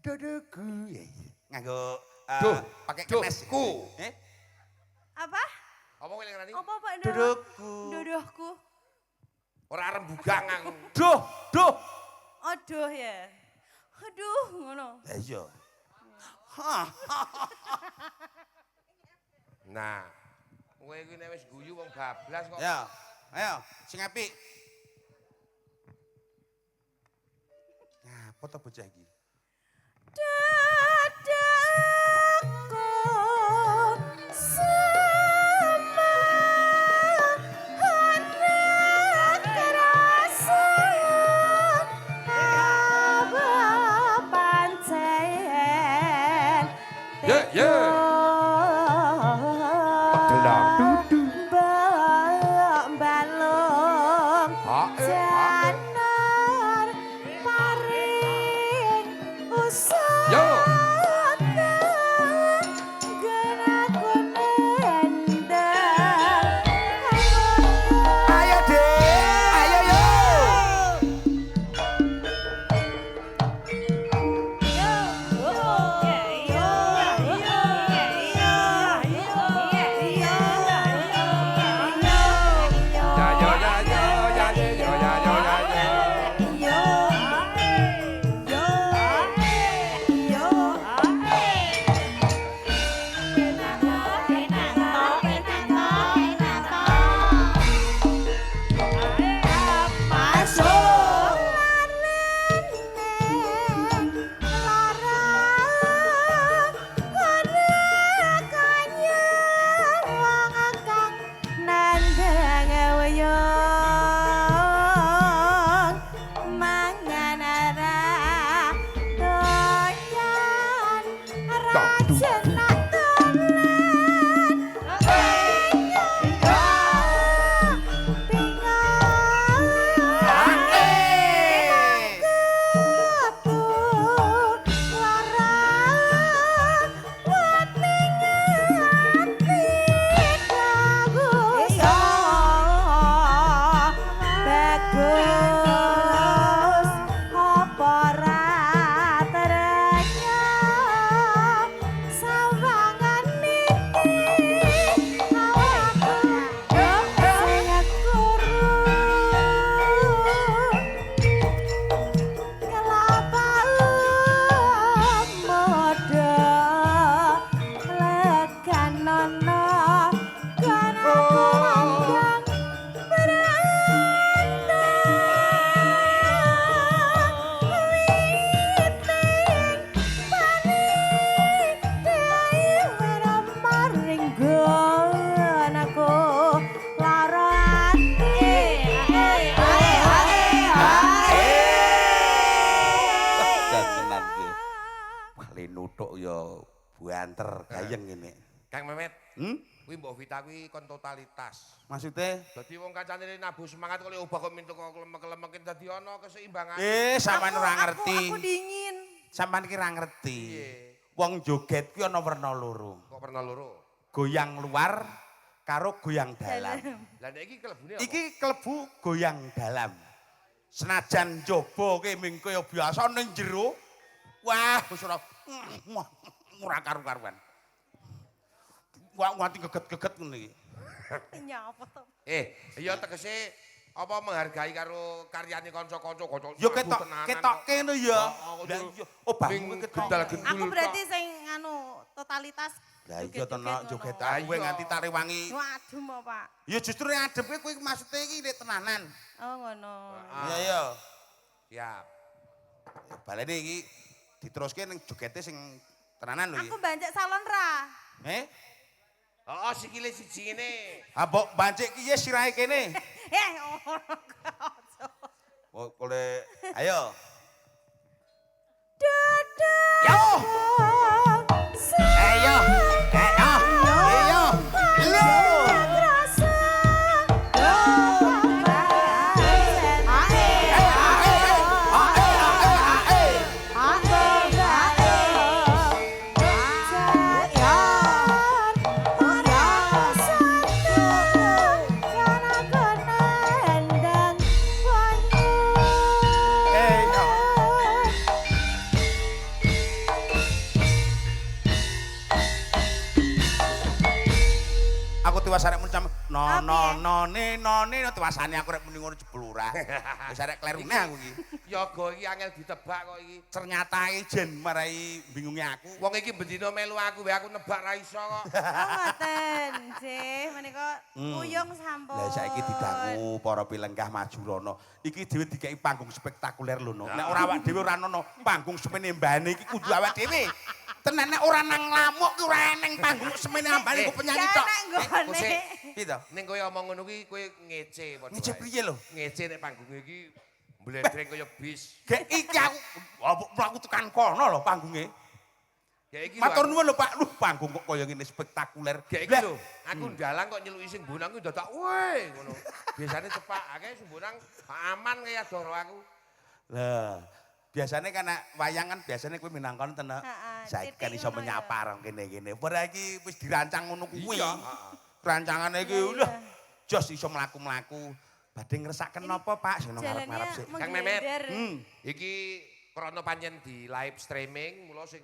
Duduku. Nganggo pakai Duh, kenes. ku. Apa? Apa kowe ngrani? Apa Pak Ndo? Duduku. Duduhku. Ora rembugang aku. Duh. Aduh ya. Aduh ngono. Ya iya. Nah, kowe iki nek wis guyu wong bablas kok. Ya, ayo sing apik. Ngapa to bocah iki? Dadaku sama anak kerasa apa pancen balung janar paring usah Ayo Dek, ayo yo. Nuthuk ya buanter gayeng ngene. Kang Memet. Hmm? Kuwi mbok Vita kuwi kon totalitas. Maksudnya? Dadi wong kancane nabuh semangat kok obah kok mintu kok lemek-lemekin dadi ana keseimbangan. Sampean ora ngerti. Aku dingin. Sampean ki ora ngerti. Wong joget kuwi ana werna loro. Kok werna loro? Goyang luar karo goyang dalam. Lah nek iki kelebune apa? Iki klebu goyang dalam. Senajan jaba ki ming kaya biasa ning jero. Wah, wis ora karu-karuan. Wah, nganti geget-geget ngene iki. Nyapa to? Iya tegese apa menghargai karo karyane kanca-kanca Ya ketokke ngono ya. Oh, bangmu ketok. Aku berarti sing anu totalitas. Lah iya to nek joget kowe nganti tak rewangi. Waduh mo, Pak. Ya justru adep kowe maksude iki nek tenanan. Oh ngono. Iya iya. Siap. Balene iki diteruske ning jogete sing tenanan lho iki. Aku bancik salon ra. Oh, sikile siji ngene. Ha mbok bancik ki ya sirahe kene. Oh, kole ayo. Dadah. Yo. Ayo. Ayo. Ayo. aku tiwas arek muni no Apa no none tiwasane aku rek muni ngono jebul ora. Wis arek klerune aku iki. Yoga iki angel ditebak kok iki. Ternyata jen marai bingunge aku. Wong iki bendina melu aku wae aku nebak ra iso kok. Oh ngoten, nggih, menika kuyung sampun. Lah saiki didangu para pilenggah maju rono. Iki dhewe dikeki panggung spektakuler lho, no. Nek ora awak dhewe ora ono panggung semene mbane iki kudu awak dhewe. Tenan nek ora nang lamuk ki ora eneng panggung semene mbane ku penyanyi tok. Nggone. Piye to? Ning kowe omong ngono kuwi kowe ngece padha. Ngece piye lho? Ngece nek panggung iki mblendreng kaya bis. Gek iki aku mlaku tekan kono lho panggunge. Ya iki Matur nuwun lho Pak, panggung kok kaya ngene spektakuler. Gek iki lho, aku ndalang kok nyeluki sing bonang kuwi dadak weh ngono. Biasane cepak akeh sing bonang aman kaya doro aku. Lah, biasane kan wayangan biasane kowe minangkon ten. Saiki kan iso menyapa rong kene-kene. Ora iki wis dirancang ngono kuwi. Rancangane iki lho. Jos iso mlaku-mlaku. Badhe ngresaken napa Pak sing ngarep-ngarep sik. Kang Memet. Iki krana pancen di live streaming mula sing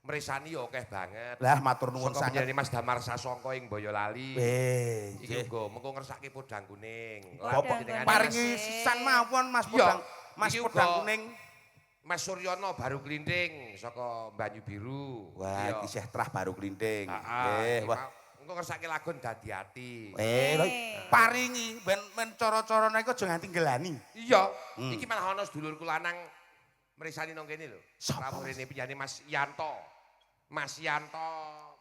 mresani ya akeh banget. Lah matur nuwun sanget. sanget. Mas Damar Sasongko ing Boyolali. Iki uga mengko ngersake podang kuning. Bapak paringi sisan mawon Mas Podang. Mas Podang kuning. Mas Suryono baru klinting saka Banyu Biru. Wah, iki isih trah baru klinting. Nggih, wah. Engko ngersake lagun Dadi Ati. Paringi ben cara-carane iku aja nganti ngelani. Iya, iki malah ana sedulurku lanang mresani nang kene lho. Sapa? Rawuhene piyane Mas Yanto. Mas Yanto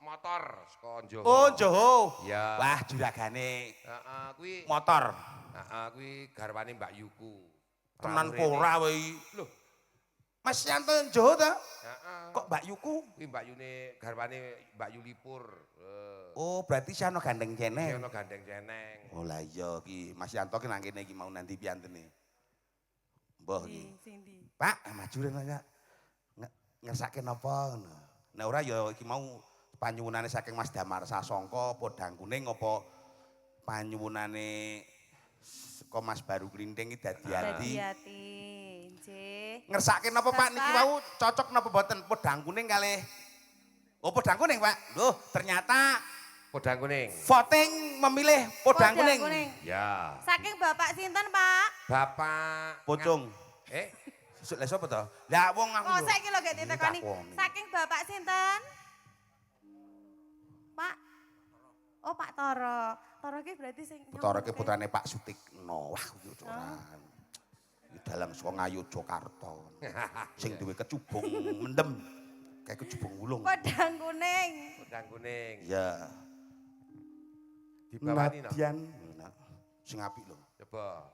motor saka Njoho. Oh, Njoho. Iya. Wah, juragane Heeh, kuwi motor. kuwi garwane Mbak Yuku. Tenan Rawuhene. ora wae. Lho, Mas Yanto Njoho ta? heeh. Kok Mbak Yuku? Kuwi Mbak Yune garwane Mbak Yulipur. Oh, berarti si ana gandeng Iki jeneng. ana gandeng jeneng. Oh lah iya ki Mas Yanto ki nang kene iki mau nanti piantene. Mbah iki. Sing ndi? Pak, maju rene ya. Ngersake napa ngono. Nek ora ya iki mau panyuwunane saking Mas Damar Sasongko Podang Kuning apa panyuwunane saka Mas Baru Klinting iki dadi ati. Hati-hati, nggih. Ngersake napa Pak niki wau cocok napa boten Podang Kuning kalih. Oh Podang Kuning Pak. Loh, ternyata Podang kuning. voting memilih Podang Kuning. Ya. Saking Bapak sinten, Pak? Bapak Pocong. Lah sapa to? Lah wong aku. Oh, saiki lho gek ditekoni. Ditakoni. Saking Bapak sinten? Pak. Oh, Pak Toro. Toro ki berarti sing Toro ki putrane Pak Sutikno. Wah, kuwi coran. Iki dalang saka Ngayogyakarta. Sing duwe kecubung mendem. Kayak kecubung wulung. Podang kuning. Podang kuning. Ya. Dibawani no. Nadian. Sing apik lho. Coba.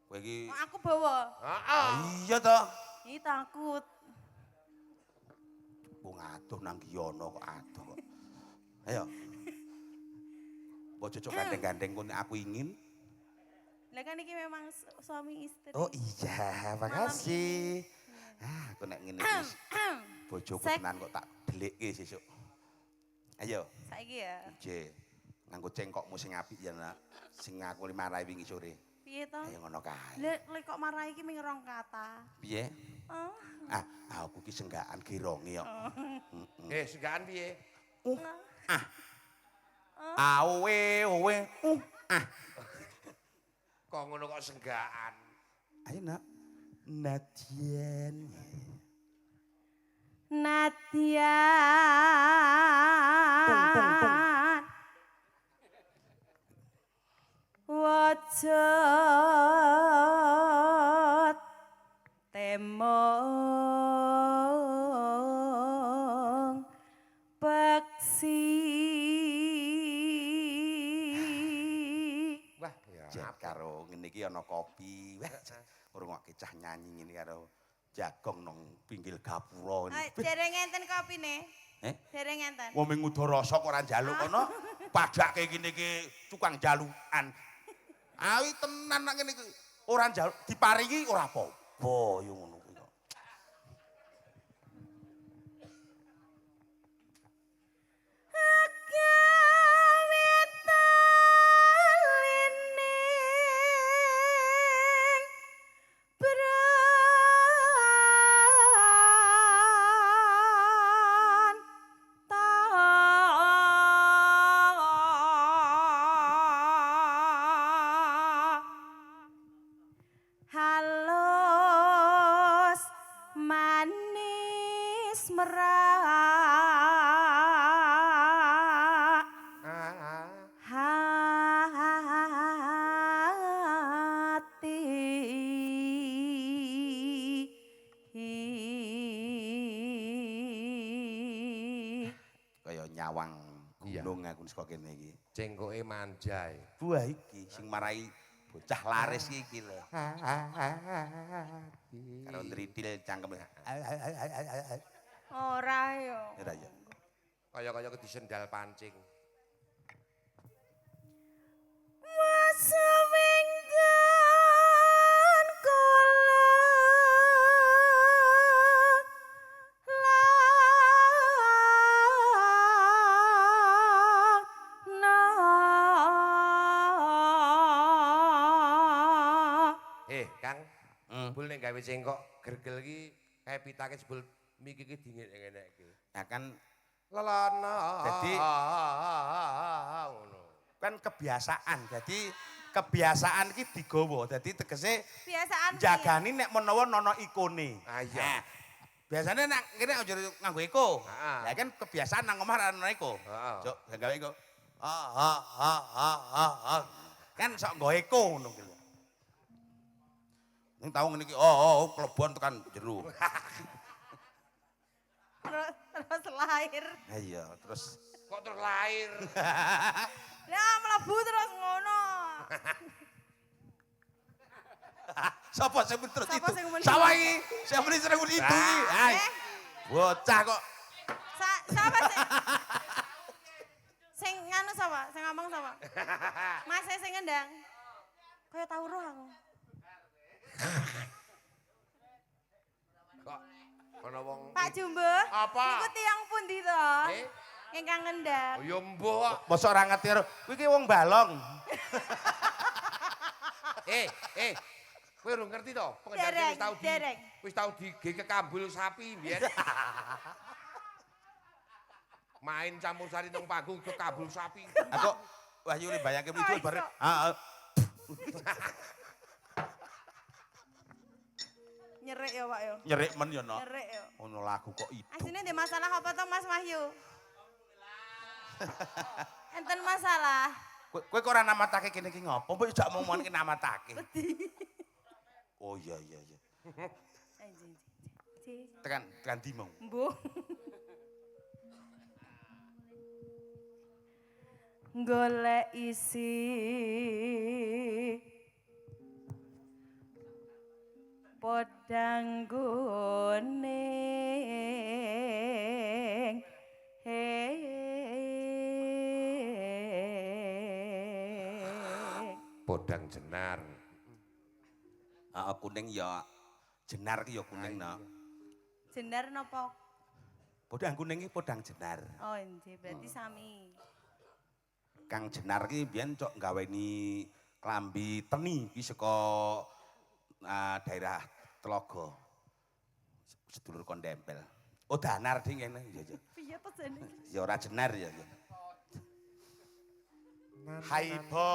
Kowe iki Oh, aku bawa. Heeh. iya to. Ih, takut. Wong adoh nang Giyono kok adoh kok. Ayo. Mbok cocok gandeng-gandeng kon aku ingin. Lah kan iki memang suami istri. Oh iya, makasih. Ah, aku nek ngene iki bojoku tenan kok tak delikke sesuk. Ayo. Saiki ya. Ije. Nganggo cengkokmu sing apik ya, Nak. Sing aku marahi wingi sore. Piye to? Ayo ngono kae. Lek kok marah iki ming rong kata. Piye? Oh. Aku ki senggaan gironge kok. Senggaan piye? Owe. Kok ngono kok senggaan. Ayo, Nak. Nadian. Nadian. Wajat temong peksi. Wah, ya. Jet karo ngene iki ana kopi. Wah, ngrungokke cah nyanyi ngene karo jagong nang pinggil gapura. Dereng enten kopine. Dereng enten. Wong ming udara kok ora njaluk kono. Padake kene iki tukang jalukan. Awi tenan nang ngene iki. Ora njaluk diparingi ora apa-apa yo ngono kuwi kok. merak hati. Kaya nyawang Iya. gunung aku saka kene iki. Cengkoke manjai. Buah iki sing marai bocah laris iki lho. Karo ndritil cangkeme. Ora yo. Ora ya. Kaya-kaya disendal pancing. Masa minggan kula Kang, bul nek gawe cengkok gergel iki kae pitake jebul miki iki dingin ngene iki. Nah kan Lelana. Jadi ngono. kan kebiasaan. Jadi kebiasaan iki digawa. Dadi tegese Biasaan jagani nek menawa nono ikone. Ah iya. Biasanya nek kene aja nganggo iko. Heeh. Ya kan kebiasaan nang omah ana iko. Heeh. Cuk, gawe iko. Kan sok nggo iko ngono ki lho. Ning tau ngene iki klebon tekan jero. terus lahir. Ha iya, terus Kok terlahir? Lah mlebu terus ngono. Sapa sing terus Sapa itu? sing muni? Sapa iki? Sing muni sering muni itu iki. Hai. Bocah kok. Siapa sing nganu sapa? Sing ngomong sapa? Mas sing ngendang. Kaya tau roh aku. Kok ana wong Pak Jumbo. Apa? Niku tiyang pundi to? Eh? Ingkang ngendang. Oh ya mbok. Mosok ora ngerti karo kuwi ki wong balong. Kowe urung ngerti to? Dereng, Pengendara dereng. wis tau kekambul sapi mbiyen. Main campur sari nang panggung kekambul sapi. Aku Wahyu li bayangke Kok itu iso? bareng. Nyerek ya, Pak yo. Nyerik men yo no. Nyerek yo. Ono lagu kok itu. Asine ndek masalah apa to Mas Wahyu? Enten masalah. Kowe kok ora namatake kene iki ngopo? Mbok jak ngomongke namatake. Wedi. Oh iya iya iya. Ji. Tekan ndi mau? Mbuh. Golek isi podang guning Podang jenar. Kuning ya jenar ki ya kuning no. Jenar napa? Podang kuning ki podang jenar. Oh, nggih, berarti sami. Kang Jenar ki biyen cok nggaweni klambi teni ki saka daerah Telaga. Sedulur kondempel. Oh Danar ding ngene ya ya. Piye to jane? Ya ora Jenar ya ya. Haibo.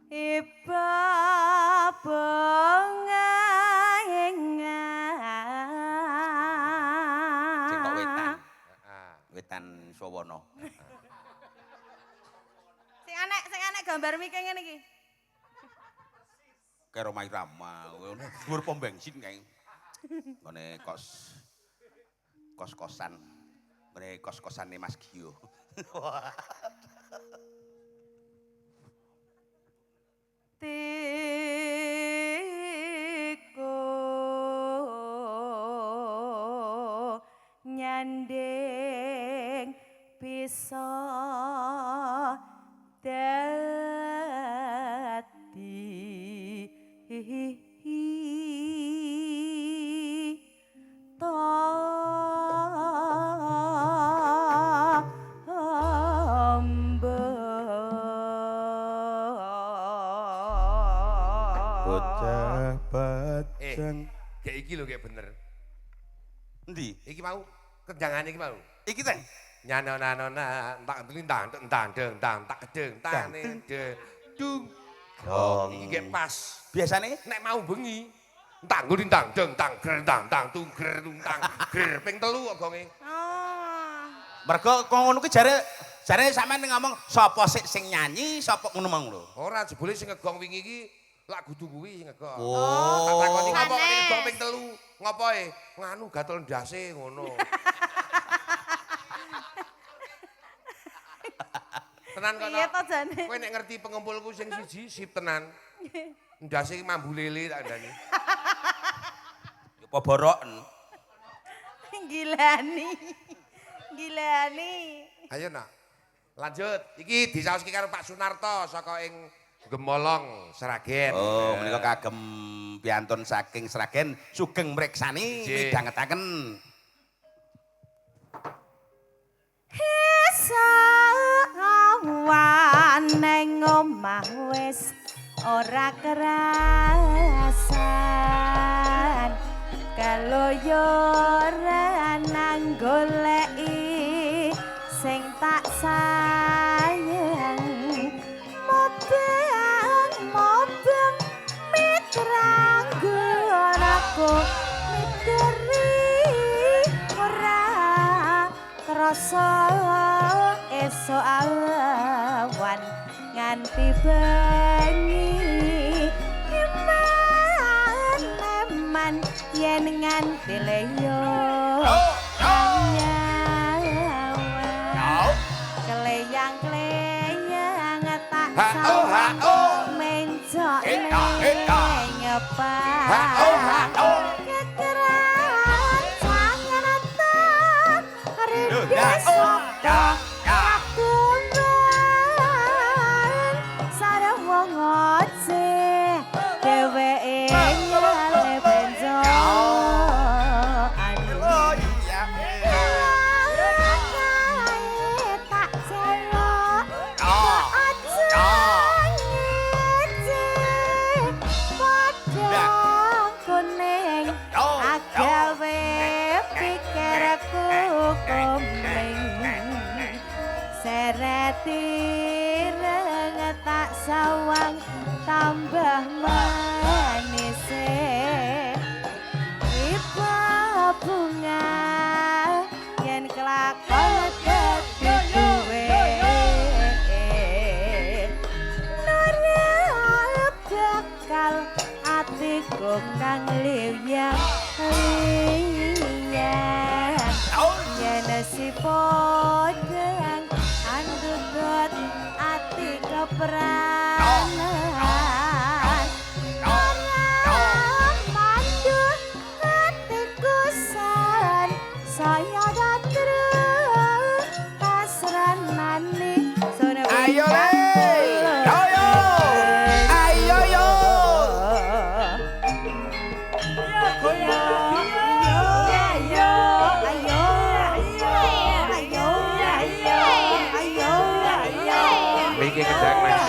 Iba bengaengan. Sing kok wetan. Heeh. Wetan Sawana. Sing anek gambar mike ngene iki. Karo Mai Rama, ngono dhuwur pom bensin kae. Ngene kos-kosan. Ngene kos-kosane Mas Gio. Tiko nyanding bisa dadi Bocah bajang. Kayak iki lho kayak bener. Endi? Iki mau kenjangan iki mau. Iki teh. Nyanona tak telintang deng tak kedeng tane de dung. Dong. Iki kayak pas. Biasane Nek mau bengi Tang gulintang deng tang ger tang tang tung ger tung tang ger ping 3 kok gonge. Oh. Mergo kok ngono ki jare sampean ngomong sapa sik sing nyanyi, sapa ngono mang lho. Ora jebule sing ngegong wingi iki lak kudu kuwi sing ngegong. Oh. Tak takoni ngopo Sanes. ngegong ping 3? Ngopoe? Nganu gatel ndase ngono. Tenan kok. Piye to jane? Kowe nek ngerti pengumpulku sing siji sip tenan. Ndase iki mambu lele tak ndani. Apa boroken? Gilani. Gilani. Ayo nak. Lanjut. Iki disaoski karo Pak Sunarto saka ing Gemolong Sragen. Oh, menika kagem piantun saking Sragen sugeng mreksani Nggih. midhangetaken. Awan neng omah wis ora kerasan kaloyoran nang goleki sing tak sayang mobeng mitrang aku miteri ora krasa esuk awan nganti bengi iman yen nganti leyo keleyang-keleyang tak sawang mencok ngepang kekeran jangan tak rindu sapa kakunan sareng wong ojeh dheweke nyale benjo Oh iya. tak celok Oh. aja ngece padang kuning Oh. agawe pikirku kuning sereti reng tak sawang tambah manis iba bunga yen kelakon dadi duwe nurep bakal atiku kang liwang yen si podang andudut ati kepranan orang mandu hatiku san saya datru pasranani sore Ayo le. Ayo. Ayo yo. Miki gedang Mas.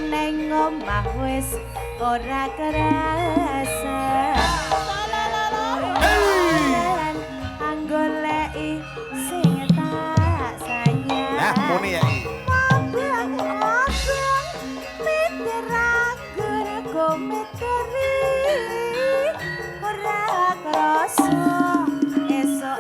Neng omah wis ora kerasa anggoleki sing tak sayang Nah, muni ya. mabang miteragur komiteri ora krasa esuk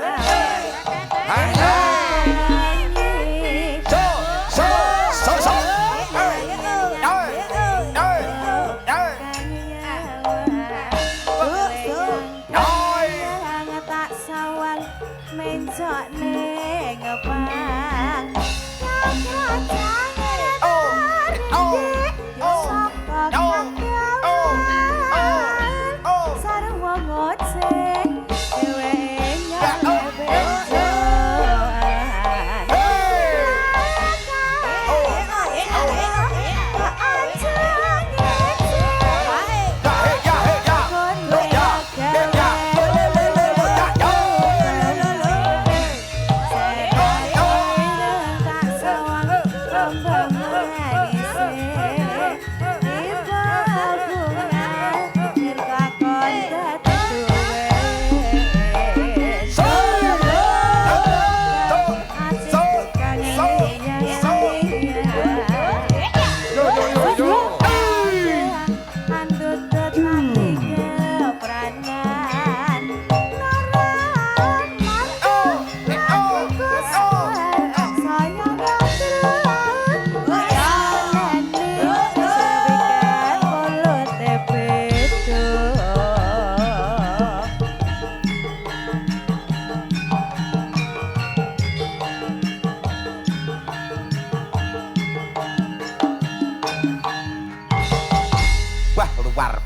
tak sawang mencok ning ngepang sareng wong ojek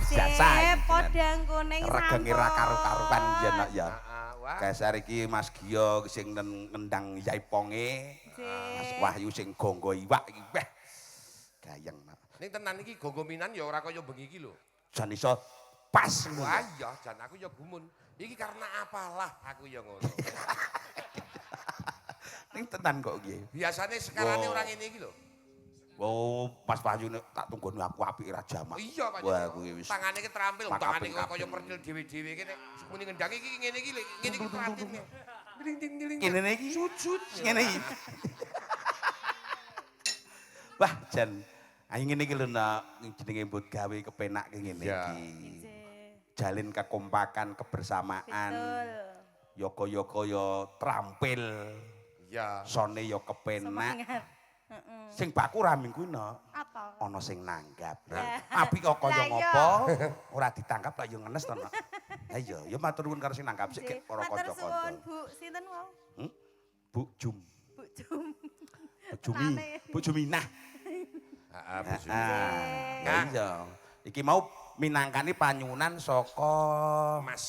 jasa. Podang kuning sampun. Regenge ra karo-karuan ya nak ya. Heeh, wah. Geser iki Mas Gio sing ngendang Yaiponge. Mas Wahyu sing gonggo iwak iki weh. Gayeng. Ning tenan iki gogominan ya ora kaya bengi iki lho. Jan iso pas. Wah iya, jan aku ya gumun. Iki karena apalah aku ya ngono. Ning tenan kok nggih. Biasane sekarane orang ini iki lho. Oh, Mas Wahyu tak tunggone aku apik ra jamak. Iya, Pak. Wah, kuwi wis. Tangane ki terampil, Makaping tangane kok kaya kaping. percil dhewe-dhewe kene. Muni ngendangi iki ngene iki lho, ngene iki perhatine. Ding-ding-ding. Kene iki sujud ngene iki. Wah, jan ayo ngene iki lho nak jenenge mbut gawe kepenak ngene Ya. iki. Jalin kekompakan, kebersamaan. Betul. Yoko-yoko yo terampil. Ya. Sone yo kepenak. Semangat. Heeh. Sing baku ra minggu no. Apa? Ana sing nanggap. Lah. Tapi kok kaya Lah, iya. ngopo ora ditangkap lah yo ngenes to. Nak. Ha iya, yo matur nuwun karo sing nanggap sik Nggih. para Matur suwun, kanca-kanca. Bu. Sinten wau? Bu Jum, Bu Jum. Bu Jumi, Bu Juminah. Heeh, Bu. Nah, iya. Iki mau minangkani panyunan saka Mas.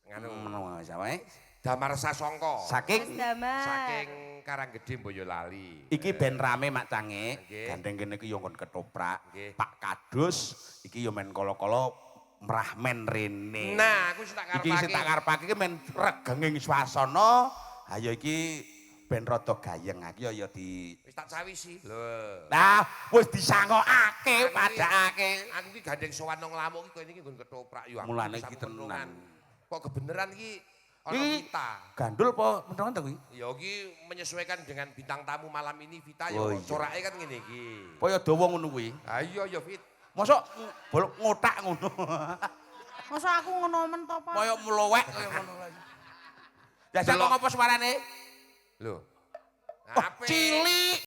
Nganu ngono sawah. Damar Sasongko. Saking Damar. Saking Karanggede Boyolali. iki ben rame Mak Cange, Nggih. gandeng kene iki yo nggon ketoprak. Nggih. Pak Kadus iki yo men kala-kala merah men rene. Nah, aku sing tak Iki sing tak karepake iki men regenging swasana. Ha ya iki ben rada gayeng iki ya di wis tak sawisi. Lho. Nah, wis disangokake padakake. Aku iki gandeng sowan nang lamuk iki kene iki nggon ketoprak yo. Mulane bisa iki tenan. penuhan. Kok kebenaran iki ana Iki Vita. gandul apa menengan ta kuwi? Ya iki menyesuaikan dengan bintang tamu malam ini Vita Oh, ya iya. corake kan ngene iki. Kaya dawa ngono kuwi. Ha iya ya Fit. Mosok bolok ngotak ngono. Masa aku ngono men to, Pak? Kaya mlowek kaya ngono lagi. Jajak kok Delok. apa suarane? Lho. Oh, Apik. cilik.